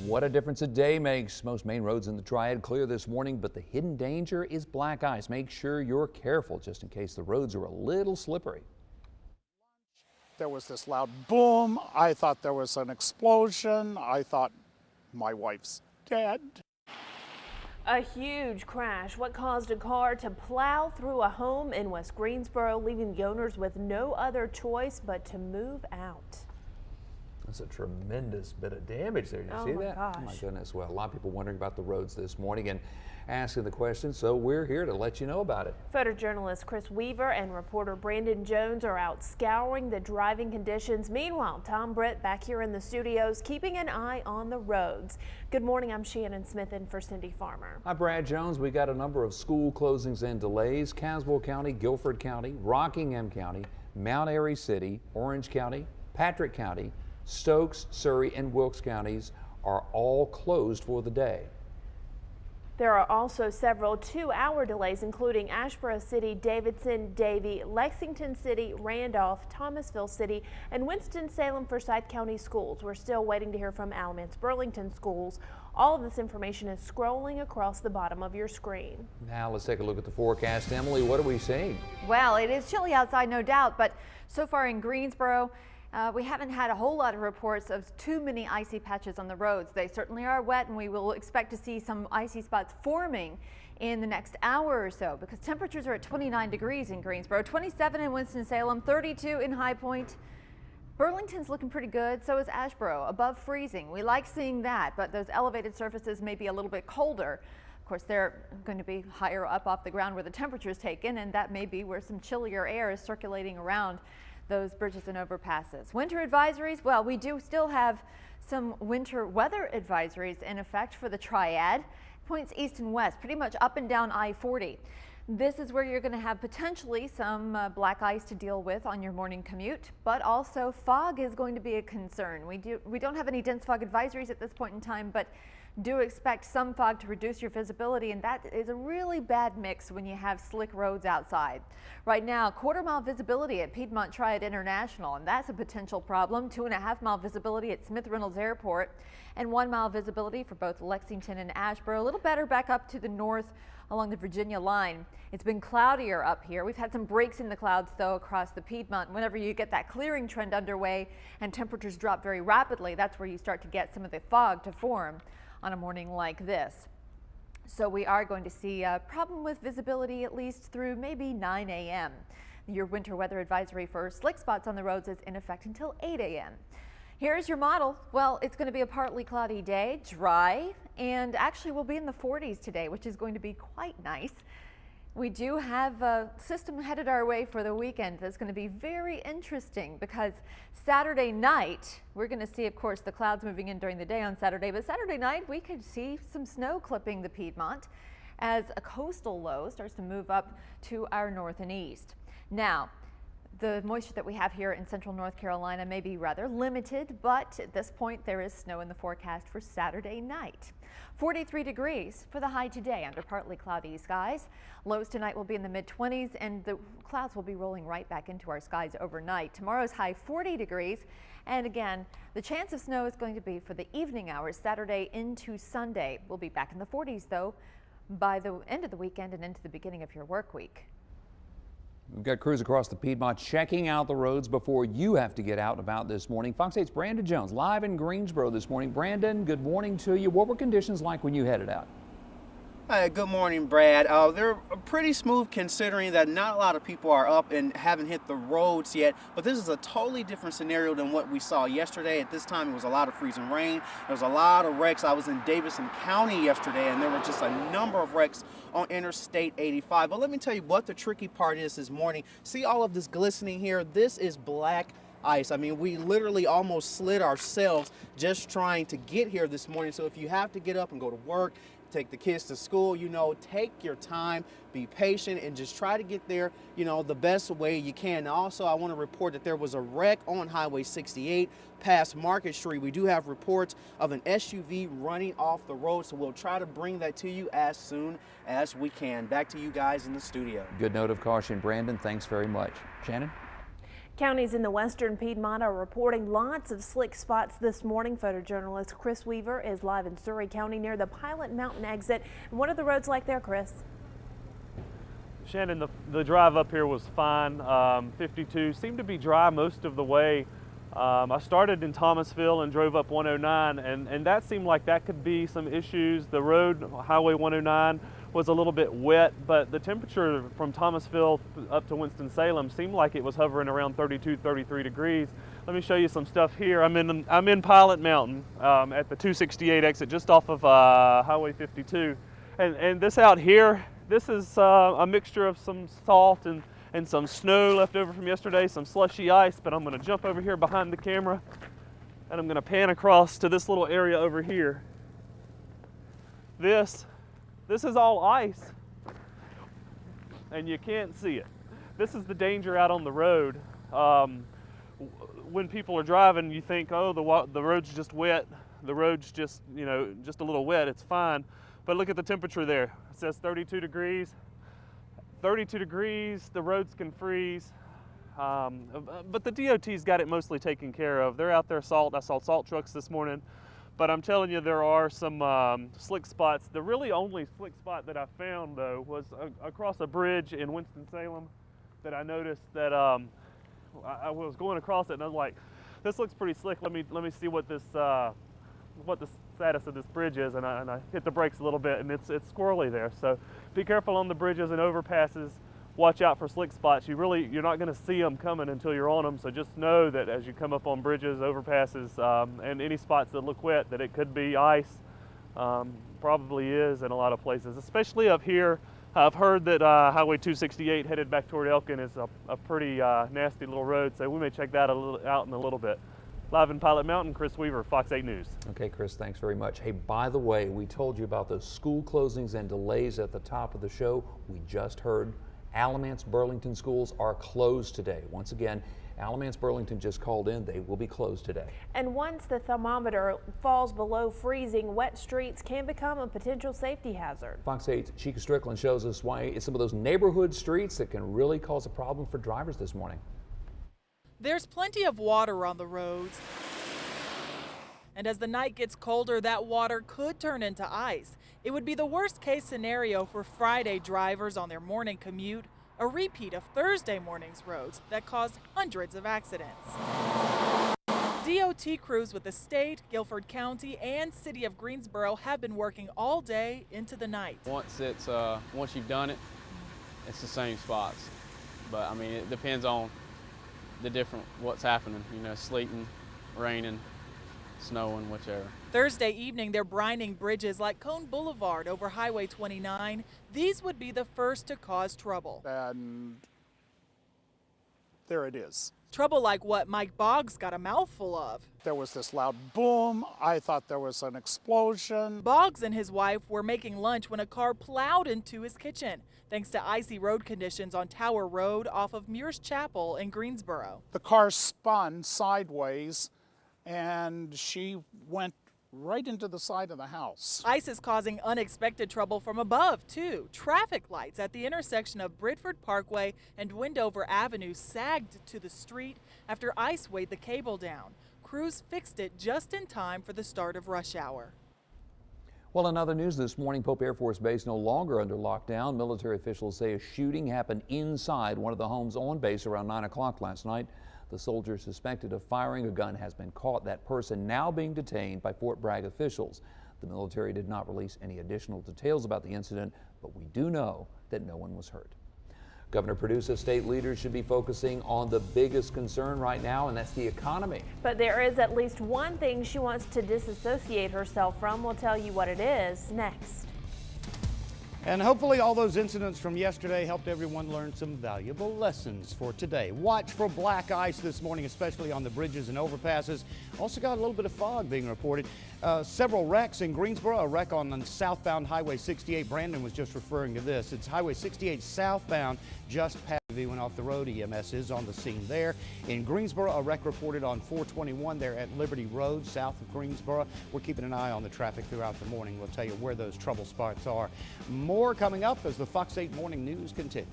What a difference a day makes. Most main roads in the Triad clear this morning, but the hidden danger is black ice. Make sure you're careful just in case the roads are a little slippery. There was this loud boom. I thought there was an explosion. I thought my wife's dead. A huge crash. What caused a car to plow through a home in West Greensboro, leaving the owners with no other choice but to move out. That's a tremendous bit of damage there. You Oh see my that? gosh. Oh my goodness. Well, a lot of people wondering about the roads this morning and asking the question, so we're here to let you know about it. Photojournalist Chris Weaver and reporter Brandon Jones are out scouring the driving conditions. Meanwhile, Tom Britt back here in the studios keeping an eye on the roads. Good morning, I'm Shannon Smith in for Cindy Farmer. Hi, Brad Jones. We got a number of school closings and delays. Caswell County, Guilford County, Rockingham County, Mount Airy City, Orange County, Patrick County, Stokes, Surrey, and Wilkes counties are all closed for the day. There are also several 2-hour delays, including Asheboro City, Davidson, Davie, Lexington City, Randolph, Thomasville City, and Winston-Salem Forsyth County schools. We're still waiting to hear from Alamance Burlington schools. All of this information is scrolling across the bottom of your screen. Now let's take a look at the forecast. Emily, what are we seeing? Well, it is chilly outside, no doubt, but so far in Greensboro, we haven't had a whole lot of reports of too many icy patches on the roads. They certainly are wet, and we will expect to see some icy spots forming in the next hour or so because temperatures are at 29 degrees in Greensboro, 27 in Winston-Salem, 32 in High Point. Burlington's looking pretty good, so is Asheboro, above freezing. We like seeing that, but those elevated surfaces may be a little bit colder. Of course, they're going to be higher up off the ground where the temperature is taken, and that may be where some chillier air is circulating around those bridges and overpasses. Winter advisories, well, we do still have some winter weather advisories in effect for the Triad. Points east and west, pretty much up and down I-40. This is where you're going to have potentially some black ice to deal with on your morning commute, but also fog is going to be a concern. We don't have any dense fog advisories at this point in time, but do expect some fog to reduce your visibility, and that is a really bad mix when you have slick roads outside. Right now, quarter-mile visibility at Piedmont Triad International, and that's a potential problem. 2.5-mile visibility at Smith Reynolds Airport, and 1-mile visibility for both Lexington and Asheboro. A little better back up to the north along the Virginia line. It's been cloudier up here. We've had some breaks in the clouds, though, across the Piedmont. Whenever you get that clearing trend underway and temperatures drop very rapidly, that's where you start to get some of the fog to form on a morning like this. So we are going to see a problem with visibility at least through maybe 9 a.m. Your winter weather advisory for slick spots on the roads is in effect until 8 a.m. Here's your model. Well, it's going to be a partly cloudy day, dry, and actually we'll be in the 40s today, which is going to be quite nice. We do have a system headed our way for the weekend that's going to be very interesting because Saturday night, we're going to see, of course, the clouds moving in during the day on Saturday, but Saturday night we could see some snow clipping the Piedmont as a coastal low starts to move up to our north and east. Now, the moisture that we have here in central North Carolina may be rather limited, but at this point there is snow in the forecast for Saturday night. 43 degrees for the high today under partly cloudy skies. Lows tonight will be in the mid-20s and the clouds will be rolling right back into our skies overnight. Tomorrow's high 40 degrees, and again the chance of snow is going to be for the evening hours Saturday into Sunday. We'll be back in the 40s though by the end of the weekend and into the beginning of your work week. We've got crews across the Piedmont checking out the roads before you have to get out and about this morning. Fox 8's Brandon Jones live in Greensboro this morning. Brandon, good morning to you. What were conditions like when you headed out? Hi, good morning, Brad. They're pretty smooth considering that not a lot of people are up and haven't hit the roads yet, but this is a totally different scenario than what we saw yesterday. At this time, it was a lot of freezing rain. There was a lot of wrecks. I was in Davidson County yesterday, and there were just a number of wrecks on Interstate 85. But let me tell you what the tricky part is this morning. See all of this glistening here? This is black ice. I mean, we literally almost slid ourselves just trying to get here this morning. So if you have to get up and go to work, take the kids to school, take your time, be patient, and just try to get there, the best way you can. Also, I want to report that there was a wreck on Highway 68 past Market Street. We do have reports of an SUV running off the road, so we'll try to bring that to you as soon as we can. Back to you guys in the studio. Good note of caution, Brandon. Thanks very much. Shannon? Counties in the western Piedmont are reporting lots of slick spots this morning. Photojournalist Chris Weaver is live in Surry County near the Pilot Mountain exit. And what are the roads like there, Chris? Shannon, the drive up here was fine. 52 seemed to be dry most of the way. I started in Thomasville and drove up 109, and that seemed like that could be some issues. The road, Highway 109, was a little bit wet, but the temperature from Thomasville up to Winston-Salem seemed like it was hovering around 32, 33 degrees. Let me show you some stuff here. I'm in Pilot Mountain at the 268 exit just off of Highway 52. And this out here, this is a mixture of some salt and some snow left over from yesterday, some slushy ice, but I'm gonna jump over here behind the camera and I'm gonna pan across to this little area over here. This is all ice and you can't see it. This is the danger out on the road. When people are driving, you think, oh, the road's just wet. The road's just, just a little wet, it's fine. But look at the temperature there. It says 32 degrees. 32 degrees, the roads can freeze. But the DOT's got it mostly taken care of. They're out there I saw salt trucks this morning. But I'm telling you, there are some slick spots. The really only slick spot that I found, though, was across a bridge in Winston-Salem that I noticed that I was going across it and I was like, this looks pretty slick. Let me see what the status of this bridge is, and I hit the brakes a little bit, and it's squirrely there. So be careful on the bridges and overpasses. Watch out for slick spots. You're not going to see them coming until you're on them. So just know that as you come up on bridges, overpasses, and any spots that look wet, that it could be ice. Probably is in a lot of places, especially up here. I've heard that Highway 268 headed back toward Elkin is a pretty nasty little road, so we may check that out in a little bit. Live in Pilot Mountain, Chris Weaver, Fox 8 News. Okay, Chris, thanks very much. Hey, by the way, we told you about those school closings and delays at the top of the show. We just heard Alamance Burlington schools are closed today. Once again, Alamance Burlington just called in. They will be closed today. And once the thermometer falls below freezing, wet streets can become a potential safety hazard. Fox 8's Chica Strickland shows us why it's some of those neighborhood streets that can really cause a problem for drivers this morning. There's plenty of water on the roads. And as the night gets colder, that water could turn into ice. It would be the worst case scenario for Friday drivers on their morning commute, a repeat of Thursday morning's roads that caused hundreds of accidents. DOT crews with the state, Guilford County, and City of Greensboro have been working all day into the night. Once you've done it, it's the same spots. But I mean, it depends on what's happening, sleeting, raining, snowing, whichever. Thursday evening, they're brining bridges like Cone Boulevard over Highway 29. These would be the first to cause trouble. And there it is. Trouble like what Mike Boggs got a mouthful of. There was this loud boom. I thought there was an explosion. Boggs and his wife were making lunch when a car plowed into his kitchen, thanks to icy road conditions on Tower Road off of Muir's Chapel in Greensboro. The car spun sideways and she went right into the side of the house. Ice is causing unexpected trouble from above, too. Traffic lights at the intersection of Bridford Parkway and Wendover Avenue sagged to the street after ice weighed the cable down. Crews fixed it just in time for the start of rush hour. Well, in other news this morning, Pope Air Force Base no longer under lockdown. Military officials say a shooting happened inside one of the homes on base around 9 o'clock last night. The soldier suspected of firing a gun has been caught. That person now being detained by Fort Bragg officials. The military did not release any additional details about the incident, but we do know that no one was hurt. Governor Perdue says state leaders should be focusing on the biggest concern right now, and that's the economy. But there is at least one thing she wants to disassociate herself from. We'll tell you what it is next. And hopefully all those incidents from yesterday helped everyone learn some valuable lessons for today. Watch for black ice this morning, especially on the bridges and overpasses. Also got a little bit of fog being reported. Several wrecks in Greensboro. A wreck on southbound Highway 68. Brandon was just referring to this. It's Highway 68 southbound, just past the went off the road. EMS is on the scene there. In Greensboro, a wreck reported on 421 there at Liberty Road, south of Greensboro. We're keeping an eye on the traffic throughout the morning. We'll tell you where those trouble spots are. More coming up as the Fox 8 Morning News continues.